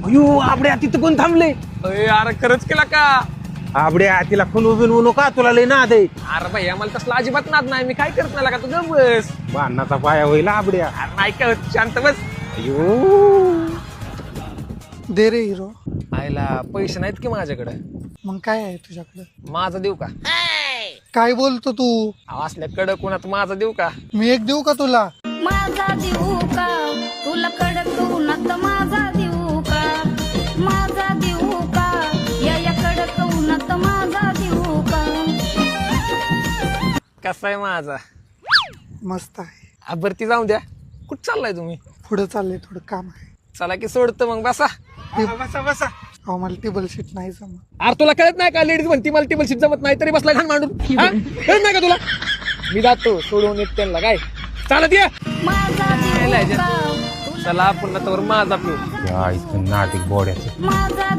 अयो आपड्या तिथं कोण थांबले? अरे खरंच केला का? आपड्या तिला खून उभे नका, तुला लय नाद आहे. अरे भाई आम्हाला तसला अजिबात नाद नाही, मी काय करत नाही का? तू गप बस. बाणाचा पाया होईल आपड्या. अरे नाही का होत, शांत बस. अयो दे रे हिरो. आईला पैसे नाहीत की माझ्याकडे. मग काय आहे तुझ्याकडे? माझं देऊ का? काय बोलतो तू? असल्या कडक कोणात माझं देऊ का? मी एक देऊ का तुला? माझा देऊ का तुला कडक उन्हात माझा देऊ का माझा देऊ का या कडक उन्हात माझा देऊ का कसा आहे माझा? मस्त आहे. भरती जाऊ द्या. कुठं चाललाय तुम्ही? पुढे चाललंय, थोडं काम आहे. चला की सोडतं मग बसा. बसा बसा. अहो मला टेबल शीट नाही जमत. अरे तुला कळत नाही का? लेडीज म्हणती मला टेबल शीट जमत नाही तरी बसला घाण मांडून. हा? कळत नाही का तुला? मी जातो सोडून येत त्यांना. काय चालत ये. माझा देऊ का चला पुन्हा तर माझा पिऊ. या इथं नाटिक बोड्याचं. माझा